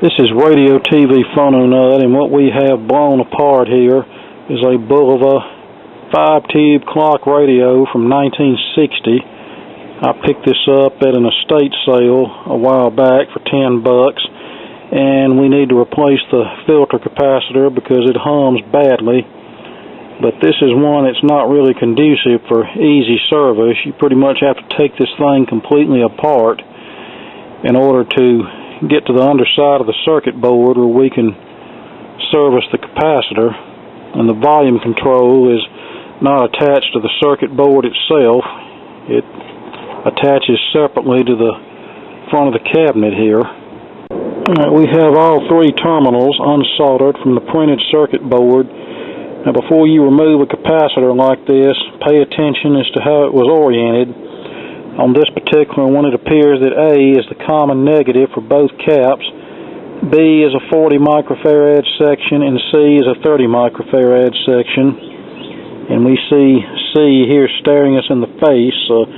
This is Radio TV Phono Nut, and what we have blown apart here is a Bulova 5-tube clock radio from 1960. I picked this up at an estate sale a while back for $10, and we need to replace the filter capacitor because it hums badly. But this is one that's not really conducive for easy service. You pretty much have to take this thing completely apart in order to get to the underside of the circuit board where we can service the capacitor. And the volume control is not attached to the circuit board itself. It attaches separately to the front of the cabinet here. We have all three terminals unsoldered from the printed circuit board. Now, before you remove a capacitor like this, pay attention as to how it was oriented. On this particular one, it appears that A is the common negative for both caps, B is a 40 microfarad section, and C is a 30 microfarad section. And we see C here staring us in the face, so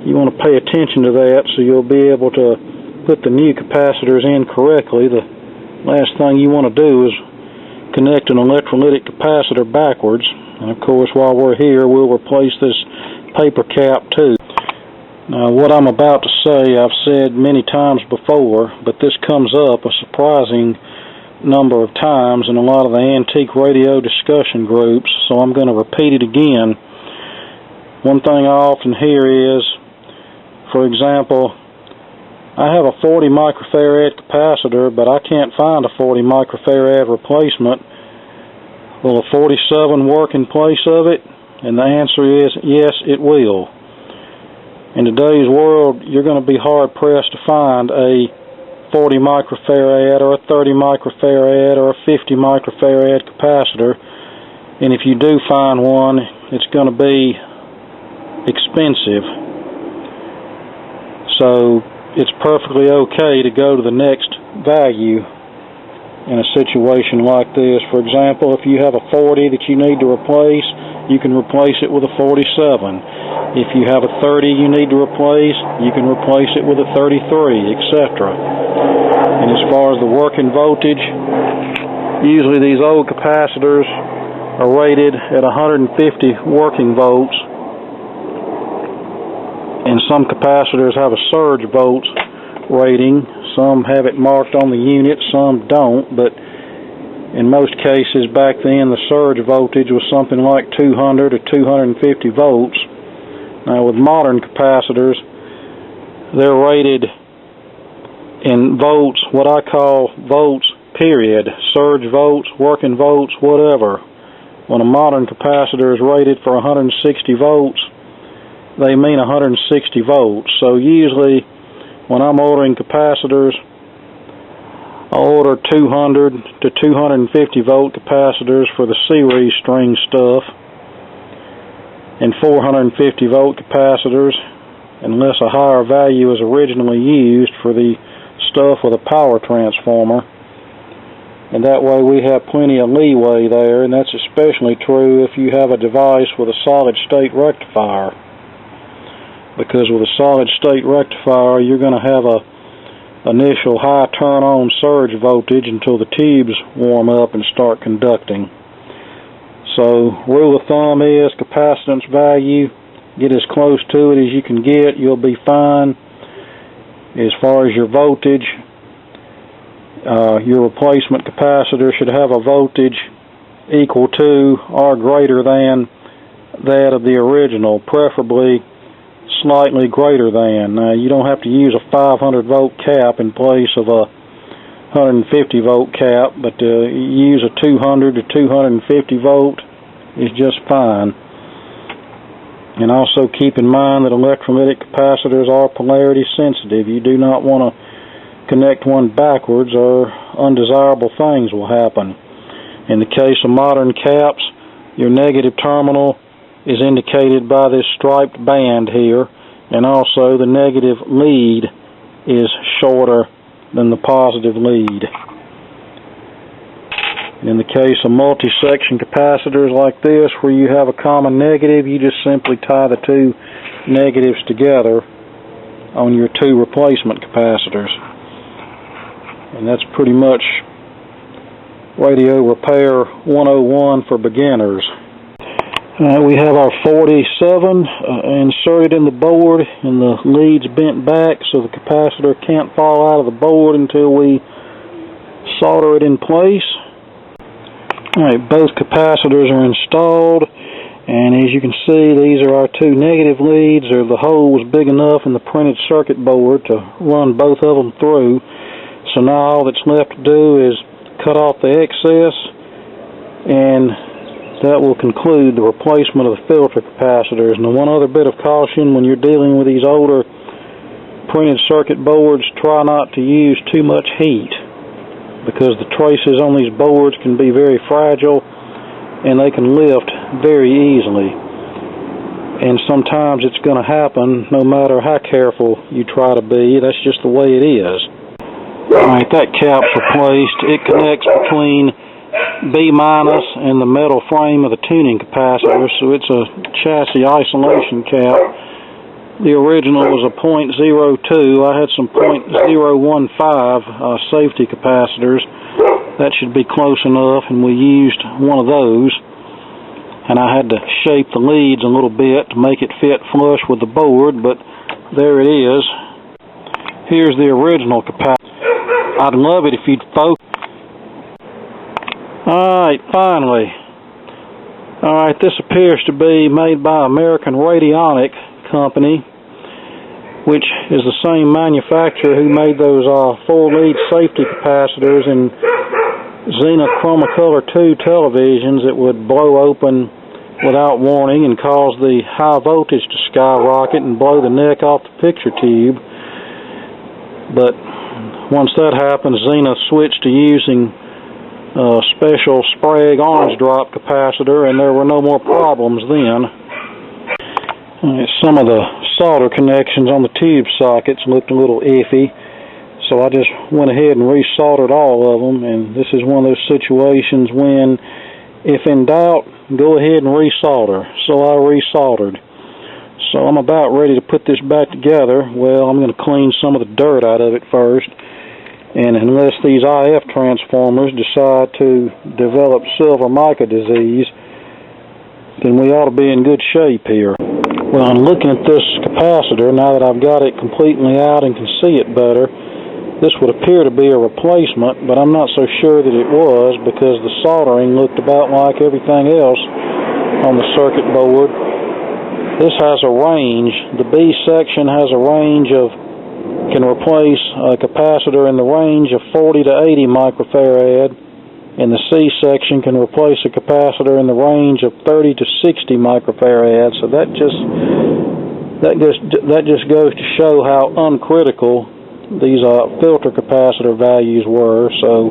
you want to pay attention to that so you'll be able to put the new capacitors in correctly. The last thing you want to do is connect an electrolytic capacitor backwards. And of course, while we're here, we'll replace this paper cap too. Now, what I'm about to say I've said many times before, but this comes up a surprising number of times in a lot of the antique radio discussion groups, so I'm going to repeat it again. One thing I often hear is, for example, I have a 40 microfarad capacitor, but I can't find a 40 microfarad replacement. Will a 47 work in place of it? And the answer is yes, it will. In today's world, you're going to be hard-pressed to find a 40 microfarad or a 30 microfarad or a 50 microfarad capacitor. And if you do find one, it's going to be expensive. So it's perfectly okay to go to the next value in a situation like this. For example, if you have a 40 that you need to replace, you can replace it with a 47. If you have a 30 you need to replace, you can replace it with a 33, etc. And as far as the working voltage, usually these old capacitors are rated at 150 working volts, and some capacitors have a surge volts rating. Some have it marked on the unit, some don't, but in most cases back then the surge voltage was something like 200 or 250 volts. Now, with modern capacitors, they're rated in volts, what I call volts, period. Surge volts, working volts, whatever. When a modern capacitor is rated for 160 volts, they mean 160 volts. So usually, when I'm ordering capacitors, I order 200 to 250 volt capacitors for the series string stuff, and 450 volt capacitors, unless a higher value is originally used for the stuff with a power transformer. And that way we have plenty of leeway there, and that's especially true if you have a device with a solid state rectifier. Because with a solid state rectifier, you're going to have a initial high turn on surge voltage until the tubes warm up and start conducting. So, rule of thumb is capacitance value, get as close to it as you can get, you'll be fine. As far as your voltage, your replacement capacitor should have a voltage equal to or greater than that of the original, preferably slightly greater than. You don't have to use a 500 volt cap in place of a 150 volt cap, but use a 200 to 250 volt is just fine. And also keep in mind that electrolytic capacitors are polarity sensitive. You do not want to connect one backwards or undesirable things will happen. In the case of modern caps, your negative terminal is indicated by this striped band here, and also the negative lead is shorter than the positive lead. And in the case of multi-section capacitors like this, where you have a common negative, you just simply tie the two negatives together on your two replacement capacitors. and that's pretty much radio repair 101 for beginners. We have our 47 inserted in the board, and the leads bent back so the capacitor can't fall out of the board until we solder it in place. Alright, both capacitors are installed, and as you can see, these are our two negative leads, or the hole was big enough in the printed circuit board to run both of them through. So now all that's left to do is cut off the excess, and that will conclude the replacement of the filter capacitors. Now, one other bit of caution when you're dealing with these older printed circuit boards, try not to use too much heat, because the traces on these boards can be very fragile and they can lift very easily. And sometimes it's going to happen no matter how careful you try to be. That's just the way it is. Alright, that cap's replaced. It connects between B- and the metal frame of the tuning capacitor, so it's a chassis isolation cap. The original was a .02. I had some .015 safety capacitors. That should be close enough, and we used one of those. And I had to shape the leads a little bit to make it fit flush with the board, but there it is. Here's the original capacitor. I'd love it if you'd focus. Alright, finally. Alright, this appears to be made by American Radionic Company, which is the same manufacturer who made those 4-lead safety capacitors in Zenith Chromacolor 2 televisions that would blow open without warning and cause the high voltage to skyrocket and blow the neck off the picture tube. But once that happened, Zenith switched to using special Sprague orange drop capacitor, and there were no more problems then. Some of the solder connections on the tube sockets looked a little iffy, so I just went ahead and resoldered all of them, and this is one of those situations when, if in doubt, go ahead and resolder. So I resoldered. So I'm about ready to put this back together. Well, I'm going to clean some of the dirt out of it first. And unless these IF transformers decide to develop silver mica disease, then we ought to be in good shape here. Well, I'm looking at this capacitor now that I've got it completely out and can see it better. This would appear to be a replacement, but I'm not so sure that it was, because the soldering looked about like everything else on the circuit board. This has a range. The B section has a range of can replace a capacitor in the range of 40 to 80 microfarad, and the C section can replace a capacitor in the range of 30 to 60 microfarad. So that just goes to show how uncritical these filter capacitor values were. So,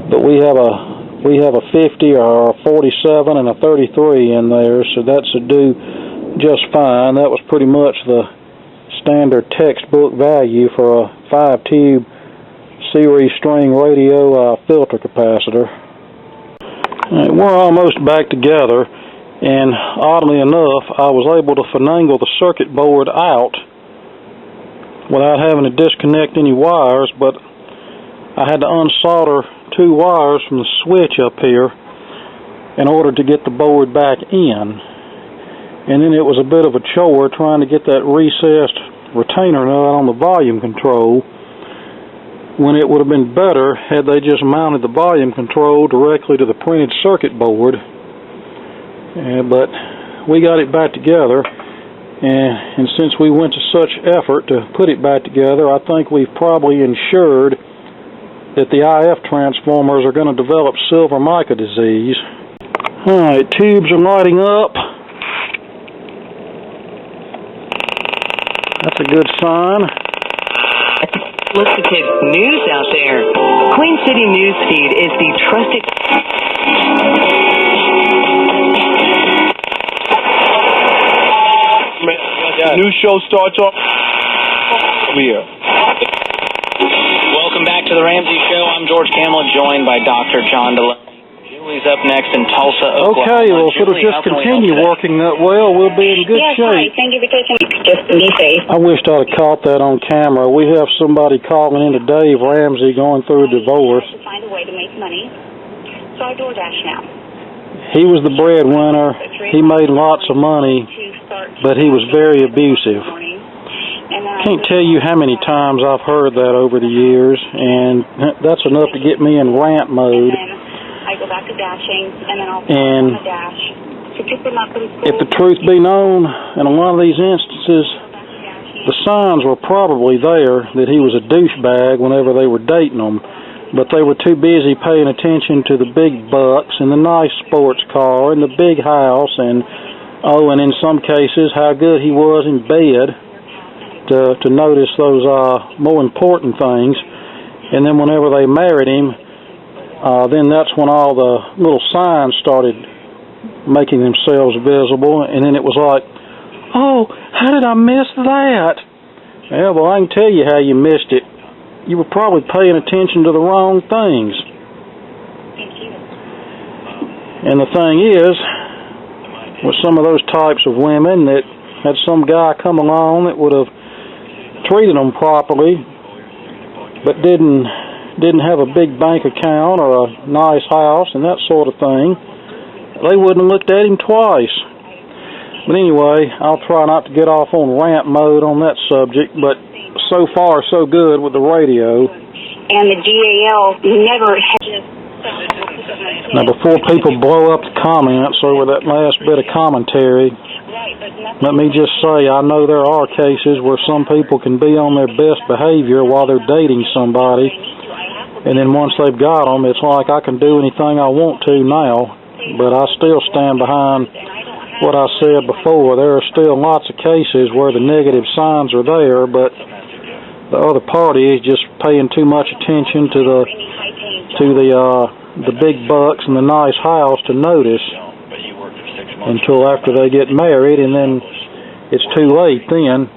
but we have a 50 or a 47 and a 33 in there, so that should do just fine. That was pretty much the standard textbook value for a 5-tube series string radio filter capacitor. Right, we're almost back together, and oddly enough, I was able to finagle the circuit board out without having to disconnect any wires, but I had to unsolder 2 wires from the switch up here in order to get the board back in. And then it was a bit of a chore trying to get that recessed retainer nut on the volume control, when it would have been better had they just mounted the volume control directly to the printed circuit board. But we got it back together, and since we went to such effort to put it back together, I think we've probably ensured that the IF transformers are going to develop silver mica disease. Alright, tubes are lighting up. That's a good sign. Listen to news out there. Queen City News Feed is the trusted... New show starts off here. Welcome back to the Ramsey Show. I'm George Camel, joined by Dr. John DeLone. Julie's up next in Tulsa, Oklahoma. Okay, well, if it'll just continue working that well, we'll be in good shape. Yes, hi. Thank you for taking me. Just be safe. I wished I'd have caught that on camera. We have somebody calling into Dave Ramsey going through a divorce. I have to find a way to make money, so I DoorDash now. He was the breadwinner. He made lots of money, but he was very abusive. Can't tell you how many times I've heard that over the years, and that's enough to get me in rant mode. I go back to dashing, and then I'll and on the dash. So people not going to if the truth be known, in a lot of these instances, the signs were probably there that he was a douchebag whenever they were dating them, but they were too busy paying attention to the big bucks and the nice sports car and the big house and in some cases how good he was in bed to notice those more important things. And then whenever they married him, then that's when all the little signs started making themselves visible, and then it was like, oh, how did I miss that? Yeah, well, I can tell you how you missed it. You were probably paying attention to the wrong things. And the thing is, with some of those types of women that had some guy come along that would have treated them properly, but didn't have a big bank account or a nice house and that sort of thing, they wouldn't have looked at him twice. But anyway, I'll try not to get off on rant mode on that subject, but so far so good with the radio. And the GAL never had... Now before people blow up the comments over that last bit of commentary, let me just say I know there are cases where some people can be on their best behavior while they're dating somebody, and then once they've got them, it's like I can do anything I want to now, but I still stand behind what I said before. There are still lots of cases where the negative signs are there, but the other party is just paying too much attention to the big bucks and the nice house to notice until after they get married, and then it's too late then.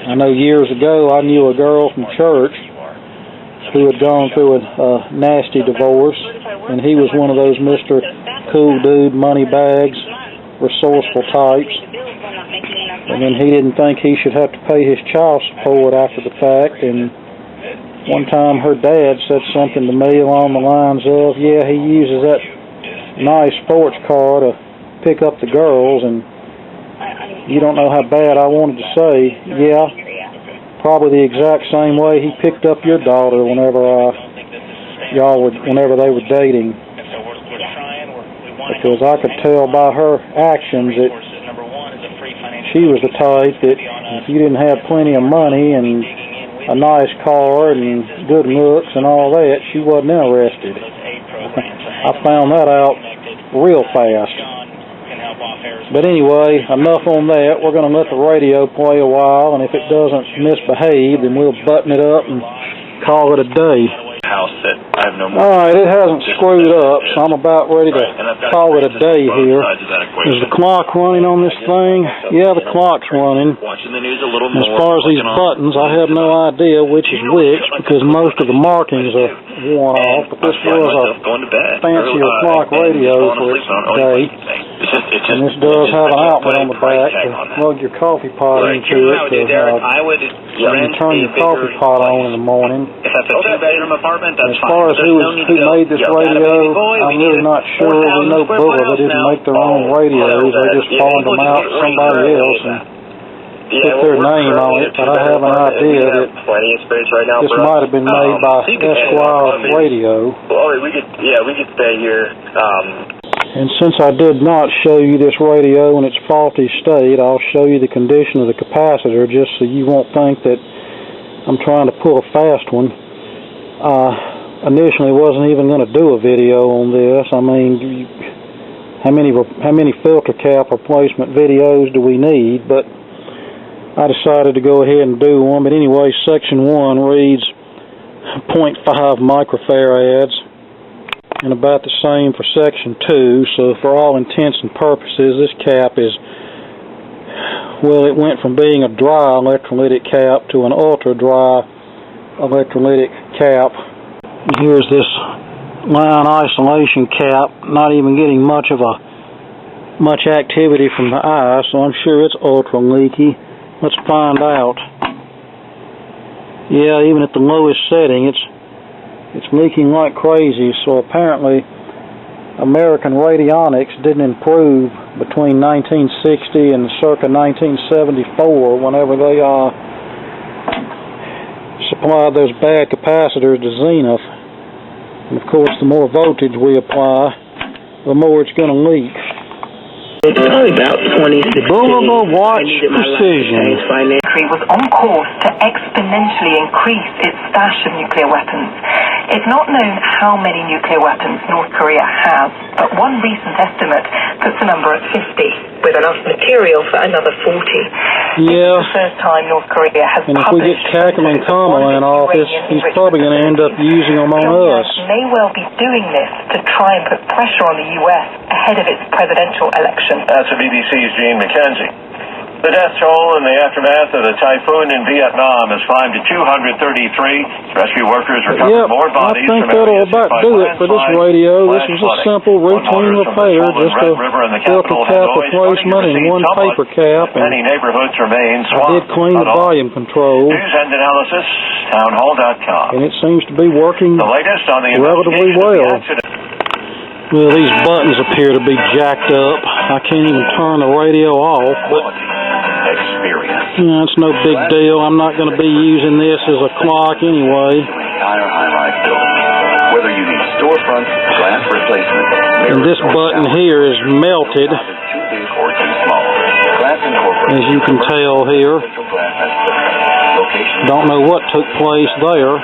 I know years ago I knew a girl from church who had gone through a nasty divorce, and he was one of those Mr. Cool Dude, money bags, resourceful types, and then he didn't think he should have to pay his child support after the fact, and one time her dad said something to me along the lines of, yeah, he uses that nice sports car to pick up the girls, and you don't know how bad I wanted to say, yeah, probably the exact same way he picked up your daughter whenever they were dating, because I could tell by her actions that she was the type that if you didn't have plenty of money and a nice car and good looks and all that, she wasn't interested. I found that out real fast. But anyway, enough on that. We're going to let the radio play a while, and if it doesn't misbehave, then we'll button it up and call it a day. House that I have no more. All right, it hasn't screwed up, so I'm about ready to call it a day here. Is the clock running on this thing? Yeah, the clock's running. Watching the news a little more. As far as these buttons, I have no idea which is which because most of the markings are worn off, but this was a fancier clock radio for its day. And this does have an outlet on the back to plug your coffee pot into it to turn your coffee pot on in the morning. If that's a two-bedroom apartment, that's as far as who made this radio, I'm really not sure. We know Bulova didn't make their own radios. They just pawned them out to somebody else and put their name on it. But I have an idea that this might have been made by Esquire Radio. We could stay here. And since I did not show you this radio in its faulty state, I'll show you the condition of the capacitor just so you won't think that I'm trying to pull a fast one. Initially wasn't even going to do a video on this. I mean, how many filter cap replacement videos do we need? But I decided to go ahead and do one. But anyway, section 1 reads 0.5 microfarads, and about the same for section 2. So for all intents and purposes, this cap is, well, it went from being a dry electrolytic cap to an ultra dry electrolytic cap. Here's this line isolation cap, not even getting much activity from the eye, so I'm sure it's ultra leaky. Let's find out. Yeah, even at the lowest setting, it's leaking like crazy. So apparently, American radionics didn't improve between 1960 and circa 1974, whenever they supplied those bad capacitors to Zenith. And of course, the more voltage we apply, the more it's going to leak. It's probably about 2016. Bulova Watch Precision was on course to exponentially increase its stash of nuclear weapons. It's not known how many nuclear weapons North Korea has, but one recent estimate puts the number at 50, with enough material for another 40. Yeah. It's the first time North Korea has and if we get Kackle and Kamala in office, he's probably going to end up using them on us. May well be doing this to try and put pressure on the U.S. ahead of its presidential election. That's the BBC's Gene McKenzie. The death toll in the aftermath of the typhoon in Vietnam has climbed to 233. Rescue workers recovered more bodies. I think that'll about do it for this radio. This was a simple routine repair, just a filter cap replacement and one paper cap. And many neighborhoods remain I did clean the volume control. News and analysis, townhall.com. And it seems to be working the latest on the relatively well. Well, these buttons appear to be jacked up. I can't even turn the radio off, but it's no big deal. I'm not going to be using this as a clock anyway. Entire high-rise building. Whether you need storefront, glass replacement, and this button here is melted, as you can tell here. Don't know what took place there.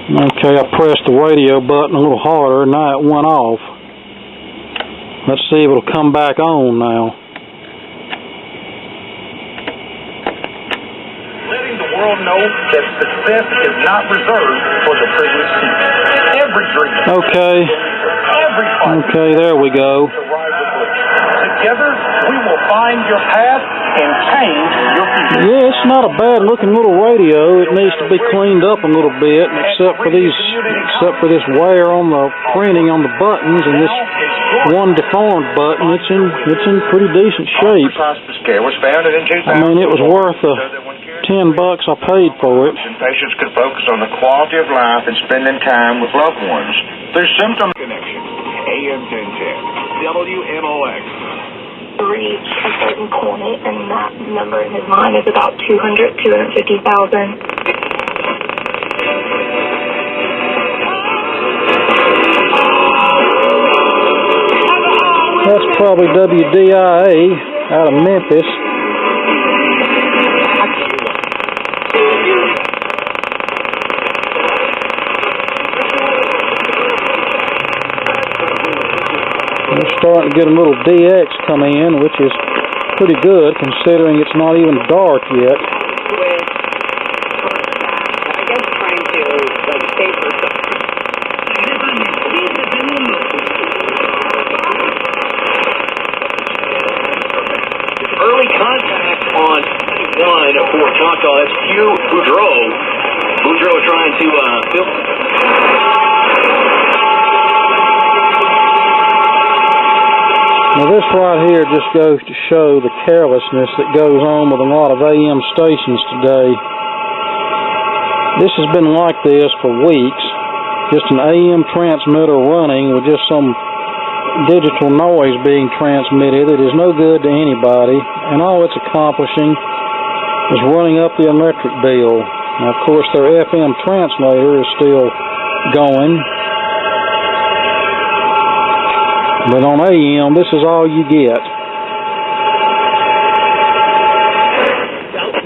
Okay, I pressed the radio button a little harder, now it went off. Let's see if it'll come back on now. Letting the world know that success is not reserved for the privileged few. Every dream. Okay. Okay, there we go. Together, we will find your path and change your future. Yeah, it's not a bad looking little radio. It needs to be cleaned up a little bit, except for this wear on the printing on the buttons and this one deformed button. It's in pretty decent shape. I mean, it was worth the $10 I paid for it. Patients could focus on the quality of life and spending time with loved ones. There's symptom connection. AM 1010 WMOX. Reach a certain point, and that number in his mind is about 250,000. That's probably WDIA out of Memphis. We're starting to get a little DX come in, which is pretty good considering it's not even dark yet. Early contact on 1 for Choctaw. That's Hugh Boudreau. Boudreau trying to fill. Now this right here just goes to show the carelessness that goes on with a lot of AM stations today. This has been like this for weeks. Just an AM transmitter running with just some digital noise being transmitted. It is no good to anybody, and all it's accomplishing is running up the electric bill. Now, of course, their FM translator is still going. But on AM, this is all you get. That's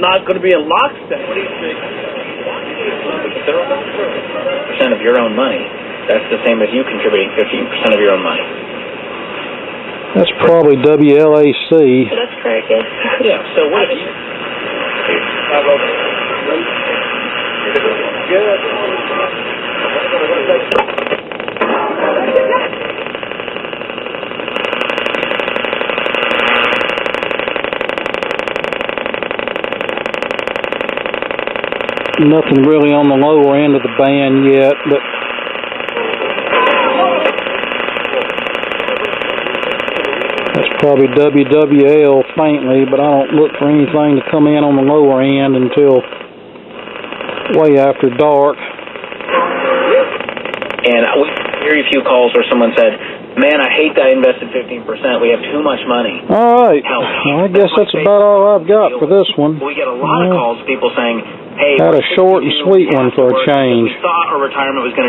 not going to be a lockstep. What do you think? Percent of your own money. That's the same as you contributing 15% of your own money. That's probably WLAC. That's very good. Yeah, so what if you... Nothing really on the lower end of the band yet, but that's probably WWL faintly, but I don't look for anything to come in on the lower end until way after dark. And we very few calls where someone said, "Man, I hate that I invested 15%. We have too much money." All right. Well, I guess that's about all I've got for this one. We get a lot of calls, people saying, "Hey, had a short and sweet one for a change." We thought our retirement was going to